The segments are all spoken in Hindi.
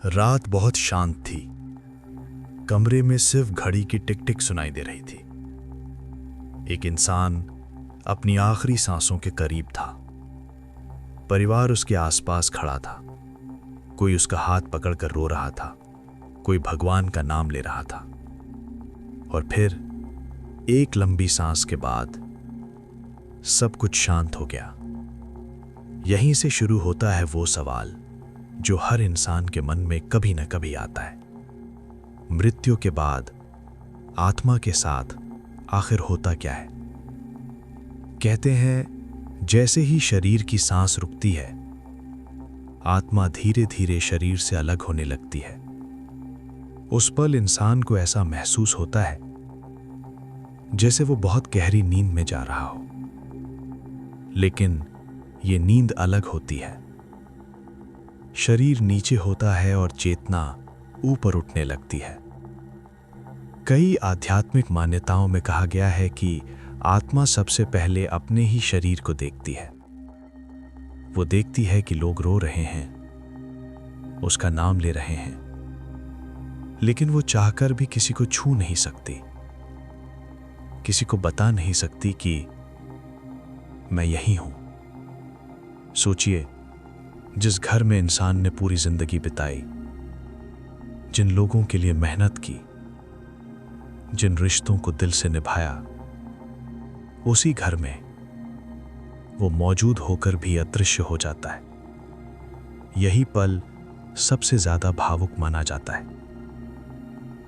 रात बहुत शांत थी। कमरे में सिर्फ घड़ी की टिक टिक सुनाई दे रही थी। एक इंसान अपनी आखिरी सांसों के करीब था। परिवार उसके आसपास खड़ा था। कोई उसका हाथ पकड़कर रो रहा था, कोई भगवान का नाम ले रहा था। और फिर एक लंबी सांस के बाद सब कुछ शांत हो गया। यहीं से शुरू होता है वो सवाल जो हर इंसान के मन में कभी न कभी आता है। मृत्यु के बाद आत्मा के साथ आखिर होता क्या है? कहते हैं जैसे ही शरीर की सांस रुकती है, आत्मा धीरे धीरे शरीर से अलग होने लगती है। उस पल इंसान को ऐसा महसूस होता है जैसे वो बहुत गहरी नींद में जा रहा हो। लेकिन ये नींद अलग होती है। शरीर नीचे होता है और चेतना ऊपर उठने लगती है। कई आध्यात्मिक मान्यताओं में कहा गया है कि आत्मा सबसे पहले अपने ही शरीर को देखती है। वो देखती है कि लोग रो रहे हैं, उसका नाम ले रहे हैं, लेकिन वो चाहकर भी किसी को छू नहीं सकती, किसी को बता नहीं सकती कि मैं यही हूं। सोचिए, जिस घर में इंसान ने पूरी जिंदगी बिताई, जिन लोगों के लिए मेहनत की, जिन रिश्तों को दिल से निभाया, उसी घर में वो मौजूद होकर भी अदृश्य हो जाता है। यही पल सबसे ज्यादा भावुक माना जाता है।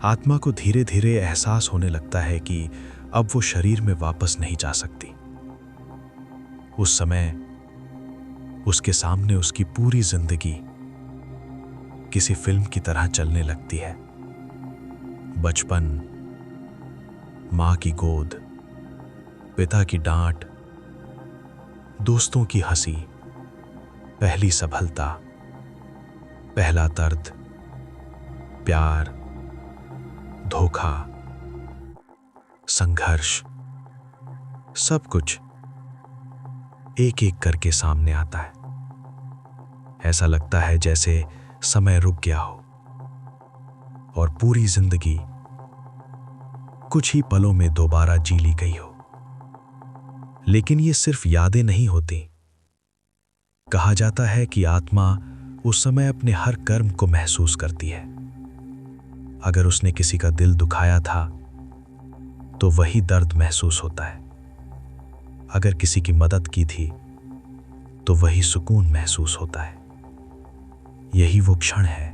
आत्मा को धीरे धीरे एहसास होने लगता है कि अब वो शरीर में वापस नहीं जा सकती। उस समय उसके सामने उसकी पूरी जिंदगी किसी फिल्म की तरह चलने लगती है। बचपन, मां की गोद, पिता की डांट, दोस्तों की हंसी, पहली सफलता, पहला दर्द, प्यार, धोखा, संघर्ष, सब कुछ एक एक करके सामने आता है। ऐसा लगता है जैसे समय रुक गया हो और पूरी जिंदगी कुछ ही पलों में दोबारा जी ली गई हो। लेकिन ये सिर्फ यादें नहीं होती। कहा जाता है कि आत्मा उस समय अपने हर कर्म को महसूस करती है। अगर उसने किसी का दिल दुखाया था तो वही दर्द महसूस होता है। अगर किसी की मदद की थी तो वही सुकून महसूस होता है। यही वो क्षण है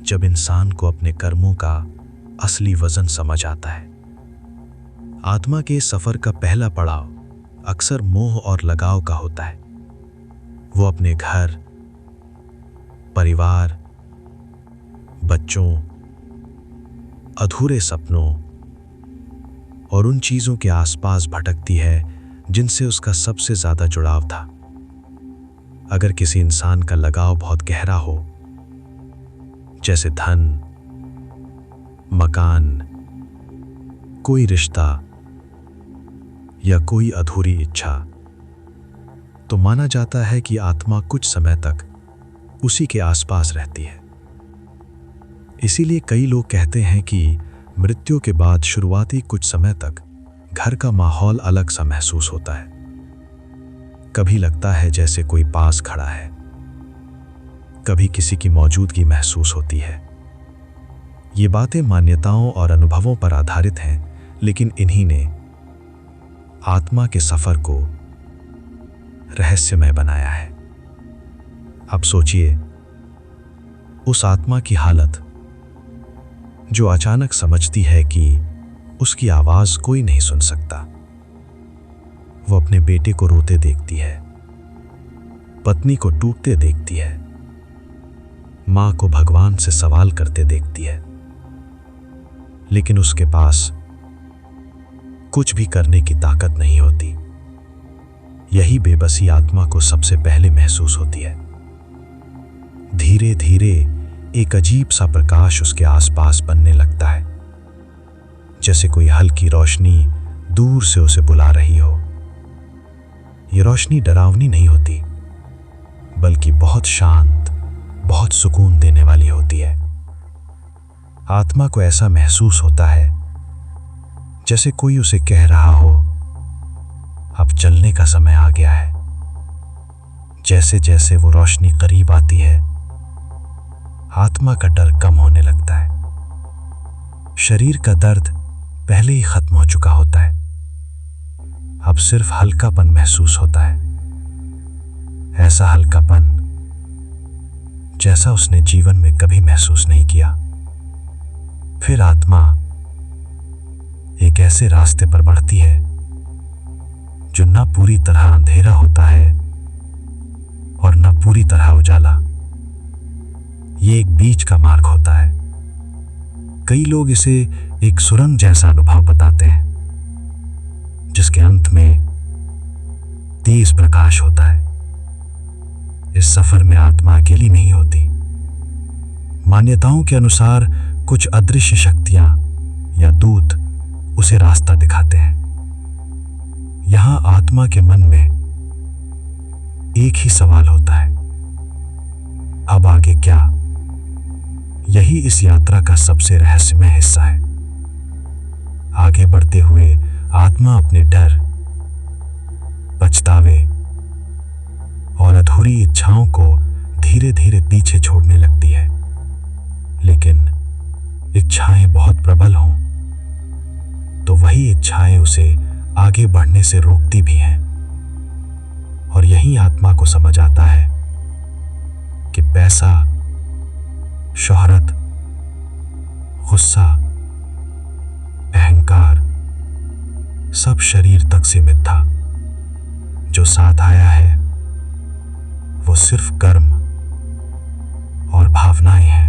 जब इंसान को अपने कर्मों का असली वजन समझ आता है। आत्मा के सफर का पहला पड़ाव अक्सर मोह और लगाव का होता है। वो अपने घर, परिवार, बच्चों, अधूरे सपनों और उन चीजों के आसपास भटकती है जिनसे उसका सबसे ज्यादा जुड़ाव था। अगर किसी इंसान का लगाव बहुत गहरा हो, जैसे धन, मकान, कोई रिश्ता या कोई अधूरी इच्छा, तो माना जाता है कि आत्मा कुछ समय तक उसी के आसपास रहती है। इसीलिए कई लोग कहते हैं कि मृत्यु के बाद शुरुआती कुछ समय तक घर का माहौल अलग सा महसूस होता है। कभी लगता है जैसे कोई पास खड़ा है, कभी किसी की मौजूदगी महसूस होती है। ये बातें मान्यताओं और अनुभवों पर आधारित हैं, लेकिन इन्हीं ने आत्मा के सफर को रहस्यमय बनाया है। अब सोचिए, उस आत्मा की हालत जो अचानक समझती है कि उसकी आवाज कोई नहीं सुन सकता। वो अपने बेटे को रोते देखती है, पत्नी को टूटते देखती है, मां को भगवान से सवाल करते देखती है, लेकिन उसके पास कुछ भी करने की ताकत नहीं होती। यही बेबसी आत्मा को सबसे पहले महसूस होती है। धीरे धीरे एक अजीब सा प्रकाश उसके आसपास बनने लगता है, जैसे कोई हल्की रोशनी दूर से उसे बुला रही हो। ये रोशनी डरावनी नहीं होती, बल्कि बहुत शांत, बहुत सुकून देने वाली होती है। आत्मा को ऐसा महसूस होता है जैसे कोई उसे कह रहा हो, अब चलने का समय आ गया है। जैसे जैसे वो रोशनी करीब आती है, आत्मा का डर कम होने लगता है। शरीर का दर्द पहले ही खत्म हो चुका होता है, अब सिर्फ हल्कापन महसूस होता है। ऐसा हल्कापन जैसा उसने जीवन में कभी महसूस नहीं किया। फिर आत्मा एक ऐसे रास्ते पर बढ़ती है जो न पूरी तरह अंधेरा होता है और न पूरी तरह उजाला। ये एक बीच का मार्ग होता है। कई लोग इसे एक सुरंग जैसा अनुभव बताते हैं, जिसके अंत में तेज प्रकाश होता है। इस सफर में आत्मा अकेली नहीं होती। मान्यताओं के अनुसार कुछ अदृश्य शक्तियां या दूत उसे रास्ता दिखाते हैं। यहां आत्मा के मन में एक ही सवाल होता है, अब आगे क्या? यही इस यात्रा का सबसे रहस्यमय हिस्सा है। आगे बढ़ते हुए आत्मा अपने डर, पछतावे और अधूरी इच्छाओं को धीरे धीरे पीछे छोड़ने लगती है। लेकिन इच्छाएं बहुत प्रबल हों तो वही इच्छाएं उसे आगे बढ़ने से रोकती भी हैं। और यही आत्मा को समझ आता है कि पैसा, शोहरत, गुस्सा, अहंकार सब शरीर तक सीमित था। जो साथ आया है वो सिर्फ कर्म और भावनाएं हैं।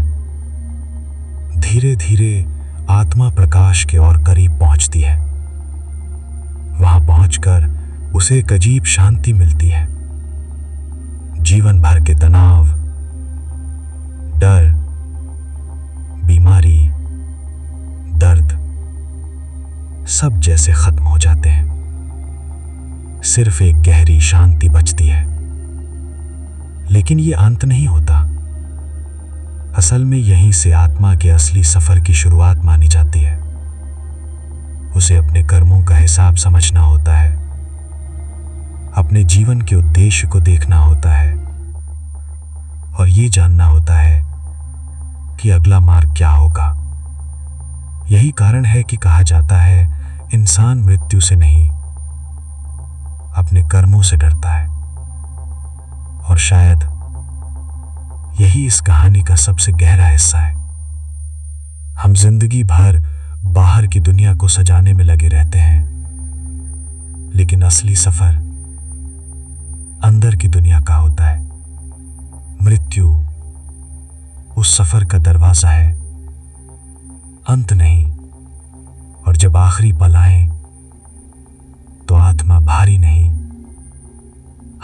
धीरे धीरे आत्मा प्रकाश के और करीब पहुंचती है। वहां पहुंचकर उसे एक अजीब शांति मिलती है। जीवन भर के तनाव, डर, बीमारी, दर्द सब जैसे खत्म हो जाते हैं। सिर्फ एक गहरी शांति बचती है। लेकिन ये अंत नहीं होता। असल में यहीं से आत्मा के असली सफर की शुरुआत मानी जाती है। उसे अपने कर्मों का हिसाब समझना होता है, अपने जीवन के उद्देश्य को देखना होता है और ये जानना होता है कि अगला मार्ग क्या होगा। यही कारण है कि कहा जाता है, इंसान मृत्यु से नहीं, अपने कर्मों से डरता है। और शायद यही इस कहानी का सबसे गहरा हिस्सा है। हम जिंदगी भर बाहर की दुनिया को सजाने में लगे रहते हैं, लेकिन असली सफर अंदर की दुनिया का होता है। मृत्यु उस सफर का दरवाजा है, अंत नहीं। और जब आखिरी पल आए तो आत्मा भारी नहीं,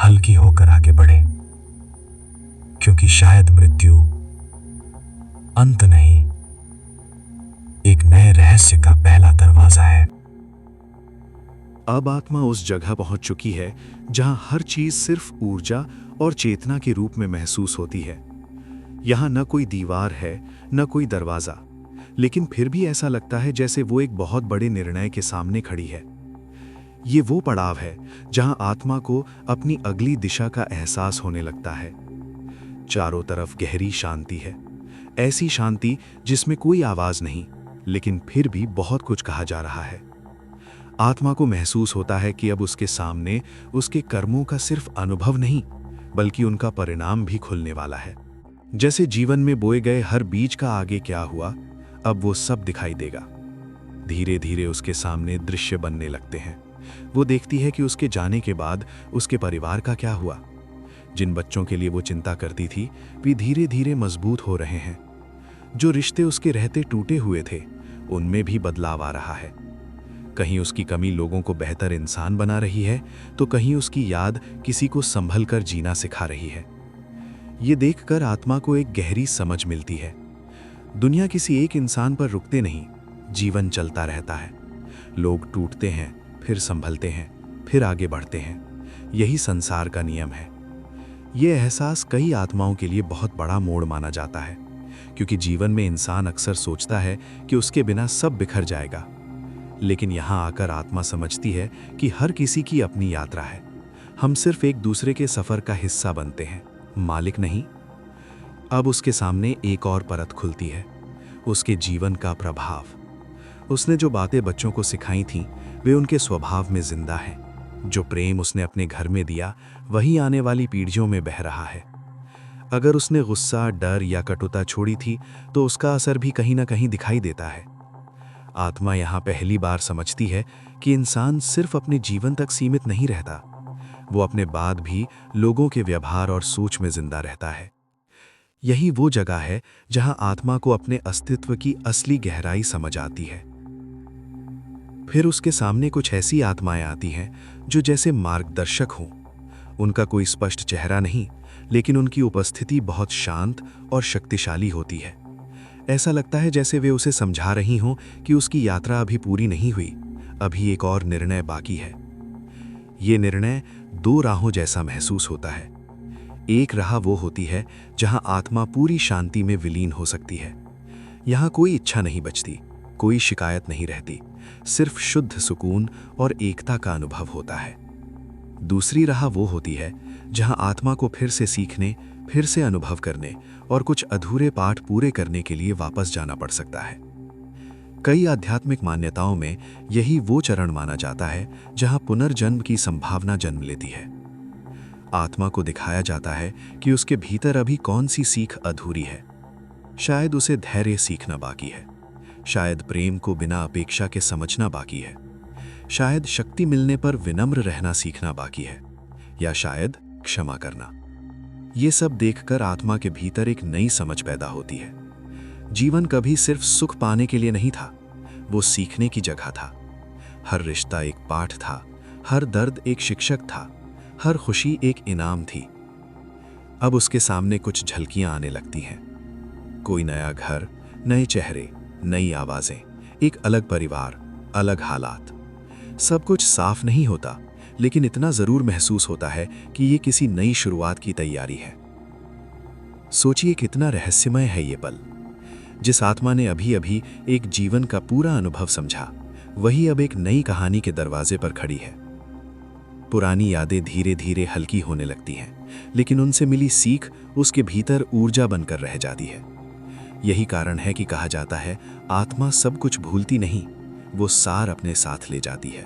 हल्की होकर आगे बढ़े, क्योंकि शायद मृत्यु अंत नहीं, एक नए रहस्य का पहला दरवाजा है। अब आत्मा उस जगह पहुंच चुकी है जहां हर चीज सिर्फ ऊर्जा और चेतना के रूप में महसूस होती है। यहां न कोई दीवार है, न कोई दरवाजा, लेकिन फिर भी ऐसा लगता है जैसे वो एक बहुत बड़े निर्णय के सामने खड़ी है। ये वो पड़ाव है जहां आत्मा को अपनी अगली दिशा का एहसास होने लगता है। चारों तरफ गहरी शांति है, ऐसी शांति जिसमें कोई आवाज नहीं, लेकिन फिर भी बहुत कुछ कहा जा रहा है। आत्मा को महसूस होता है कि अब उसके सामने उसके कर्मों का सिर्फ अनुभव नहीं, बल्कि उनका परिणाम भी खुलने वाला है। जैसे जीवन में बोए गए हर बीज का आगे क्या हुआ, अब वो सब दिखाई देगा। धीरे धीरे उसके सामने दृश्य बनने लगते हैं। वो देखती है कि उसके जाने के बाद उसके परिवार का क्या हुआ। जिन बच्चों के लिए वो चिंता करती थी, वे धीरे धीरे मजबूत हो रहे हैं। जो रिश्ते उसके रहते टूटे हुए थे, उनमें भी बदलाव आ रहा है। कहीं उसकी कमी लोगों को बेहतर इंसान बना रही है, तो कहीं उसकी याद किसी को संभल कर जीना सिखा रही है। ये देखकर आत्मा को एक गहरी समझ मिलती है। दुनिया किसी एक इंसान पर रुकते नहीं, जीवन चलता रहता है। लोग टूटते हैं, फिर संभलते हैं, फिर आगे बढ़ते हैं। यही संसार का नियम है। ये एहसास कई आत्माओं के लिए बहुत बड़ा मोड़ माना जाता है, क्योंकि जीवन में इंसान अक्सर सोचता है कि उसके बिना सब बिखर जाएगा। लेकिन यहाँ आकर आत्मा समझती है कि हर किसी की अपनी यात्रा है। हम सिर्फ एक दूसरे के सफ़र का हिस्सा बनते हैं, मालिक नहीं। अब उसके सामने एक और परत खुलती है, उसके जीवन का प्रभाव। उसने जो बातें बच्चों को सिखाई थीं, वे उनके स्वभाव में जिंदा हैं। जो प्रेम उसने अपने घर में दिया, वही आने वाली पीढ़ियों में बह रहा है। अगर उसने गुस्सा, डर या कटुता छोड़ी थी, तो उसका असर भी कहीं ना कहीं दिखाई देता है। आत्मा यहाँ पहली बार समझती है कि इंसान सिर्फ अपने जीवन तक सीमित नहीं रहता, वो अपने बाद भी लोगों के व्यवहार और सोच में जिंदा रहता है। यही वो जगह है जहां आत्मा को अपने अस्तित्व की असली गहराई समझ आती है। फिर उसके सामने कुछ ऐसी आत्माएं आती हैं जो जैसे मार्गदर्शक हों। उनका कोई स्पष्ट चेहरा नहीं, लेकिन उनकी उपस्थिति बहुत शांत और शक्तिशाली होती है। ऐसा लगता है जैसे वे उसे समझा रही हों कि उसकी यात्रा अभी पूरी नहीं हुई, अभी एक और निर्णय बाकी है। ये निर्णय दो राहों जैसा महसूस होता है। एक राह वो होती है जहां आत्मा पूरी शांति में विलीन हो सकती है। यहाँ कोई इच्छा नहीं बचती, कोई शिकायत नहीं रहती, सिर्फ शुद्ध सुकून और एकता का अनुभव होता है। दूसरी राह वो होती है जहां आत्मा को फिर से सीखने, फिर से अनुभव करने और कुछ अधूरे पाठ पूरे करने के लिए वापस जाना पड़ सकता है। कई आध्यात्मिक मान्यताओं में यही वो चरण माना जाता है जहां पुनर्जन्म की संभावना जन्म लेती है। आत्मा को दिखाया जाता है कि उसके भीतर अभी कौन सी सीख अधूरी है। शायद उसे धैर्य सीखना बाकी है, शायद प्रेम को बिना अपेक्षा के समझना बाकी है, शायद शक्ति मिलने पर विनम्र रहना सीखना बाकी है, या शायद क्षमा करना। ये सब देखकर आत्मा के भीतर एक नई समझ पैदा होती है। जीवन कभी सिर्फ सुख पाने के लिए नहीं था, वो सीखने की जगह था। हर रिश्ता एक पाठ था, हर दर्द एक शिक्षक था, हर खुशी एक इनाम थी। अब उसके सामने कुछ झलकियां आने लगती हैं। कोई नया घर, नए चेहरे, नई आवाजें, एक अलग परिवार, अलग हालात। सब कुछ साफ नहीं होता, लेकिन इतना जरूर महसूस होता है कि ये किसी नई शुरुआत की तैयारी है। सोचिए कितना रहस्यमय है ये पल। जिस आत्मा ने अभी अभी एक जीवन का पूरा अनुभव समझा, वही अब एक नई कहानी के दरवाजे पर खड़ी है। पुरानी यादें धीरे धीरे हल्की होने लगती हैं, लेकिन उनसे मिली सीख उसके भीतर ऊर्जा बनकर रह जाती है। यही कारण है कि कहा जाता है, आत्मा सब कुछ भूलती नहीं, वो सार अपने साथ ले जाती है।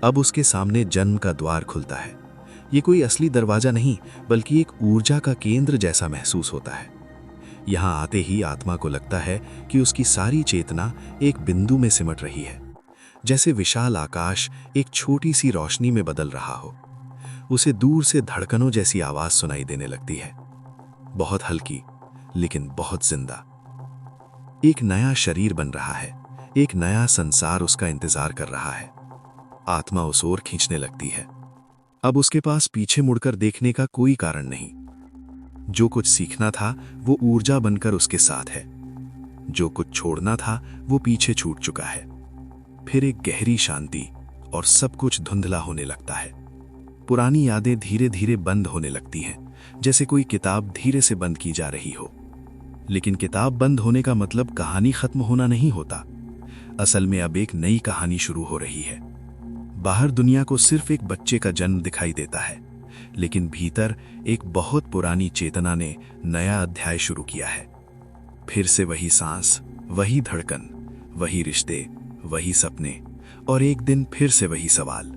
अब उसके सामने जन्म का द्वार खुलता है। ये कोई असली दरवाजा नहीं, बल्कि एक ऊर्जा का केंद्र जैसा महसूस होता है। यहाँ आते ही आत्मा को लगता है कि उसकी सारी चेतना एक बिंदु में सिमट रही है, जैसे विशाल आकाश एक छोटी सी रोशनी में बदल रहा हो। उसे दूर से धड़कनों जैसी आवाज सुनाई देने लगती है, बहुत हल्की लेकिन बहुत जिंदा। एक नया शरीर बन रहा है, एक नया संसार उसका इंतजार कर रहा है। आत्मा उस ओर खींचने लगती है। अब उसके पास पीछे मुड़कर देखने का कोई कारण नहीं। जो कुछ सीखना था वो ऊर्जा बनकर उसके साथ है, जो कुछ छोड़ना था वो पीछे छूट चुका है। फिर एक गहरी शांति और सब कुछ धुंधला होने लगता है। पुरानी यादें धीरे धीरे बंद होने लगती हैं, जैसे कोई किताब धीरे से बंद की जा रही हो। लेकिन किताब बंद होने का मतलब कहानी खत्म होना नहीं होता। असल में अब एक नई कहानी शुरू हो रही है। बाहर दुनिया को सिर्फ एक बच्चे का जन्म दिखाई देता है, लेकिन भीतर एक बहुत पुरानी चेतना ने नया अध्याय शुरू किया है। फिर से वही सांस, वही धड़कन, वही रिश्ते, वही सपने, और एक दिन फिर से वही सवाल,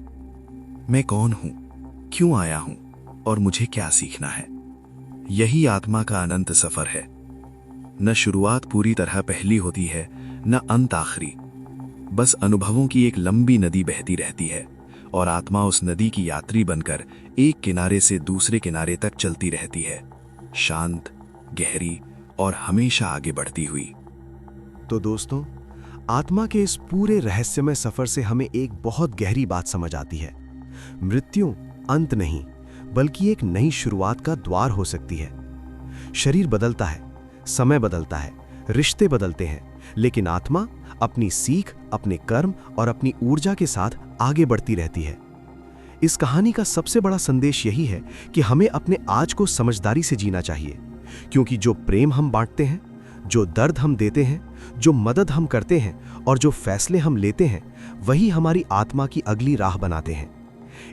मैं कौन हूं, क्यों आया हूं और मुझे क्या सीखना है। यही आत्मा का अनंत सफर है। न शुरुआत पूरी तरह पहली होती है, न अंत आखिरी। बस अनुभवों की एक लंबी नदी बहती रहती है, और आत्मा उस नदी की यात्री बनकर एक किनारे से दूसरे किनारे तक चलती रहती है, शांत, गहरी और हमेशा आगे बढ़ती हुई। तो दोस्तों, आत्मा के इस पूरे रहस्यमय सफर से हमें एक बहुत गहरी बात समझ आती है। मृत्यु अंत नहीं, बल्कि एक नई शुरुआत का द्वार हो सकती है। शरीर बदलता है, समय बदलता है, रिश्ते बदलते हैं, लेकिन आत्मा अपनी सीख, अपने कर्म और अपनी ऊर्जा के साथ आगे बढ़ती रहती है। इस कहानी का सबसे बड़ा संदेश यही है कि हमें अपने आज को समझदारी से जीना चाहिए, क्योंकि जो प्रेम हम बांटते हैं, जो दर्द हम देते हैं, जो मदद हम करते हैं और जो फैसले हम लेते हैं, वही हमारी आत्मा की अगली राह बनाते हैं।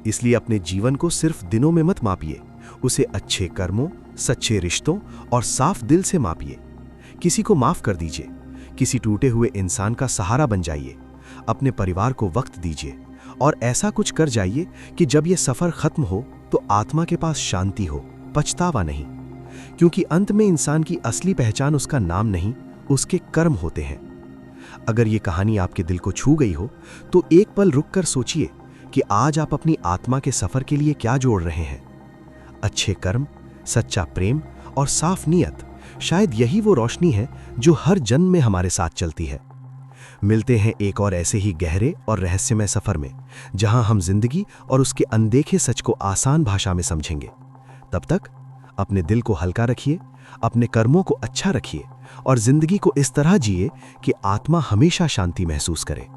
इसलिए अपने जीवन को सिर्फ दिनों में मत मापिए, उसे अच्छे कर्मों, सच्चे रिश्तों और साफ दिल से मापिए। किसी को माफ कर दीजिए, किसी टूटे हुए इंसान का सहारा बन जाइए, अपने परिवार को वक्त दीजिए और ऐसा कुछ कर जाइए कि जब यह सफर खत्म हो तो आत्मा के पास शांति हो, पछतावा नहीं। क्योंकि अंत में इंसान की असली पहचान उसका नाम नहीं, उसके कर्म होते हैं। अगर ये कहानी आपके दिल को छू गई हो तो एक पल रुककर सोचिए कि आज आप अपनी आत्मा के सफर के लिए क्या जोड़ रहे हैं। अच्छे कर्म, सच्चा प्रेम और साफ नीयत, शायद यही वो रोशनी है जो हर जन्म में हमारे साथ चलती है। मिलते हैं एक और ऐसे ही गहरे और रहस्यमय सफर में, जहां हम जिंदगी और उसके अनदेखे सच को आसान भाषा में समझेंगे। तब तक अपने दिल को हल्का रखिए, अपने कर्मों को अच्छा रखिए और जिंदगी को इस तरह जिए कि आत्मा हमेशा शांति महसूस करे।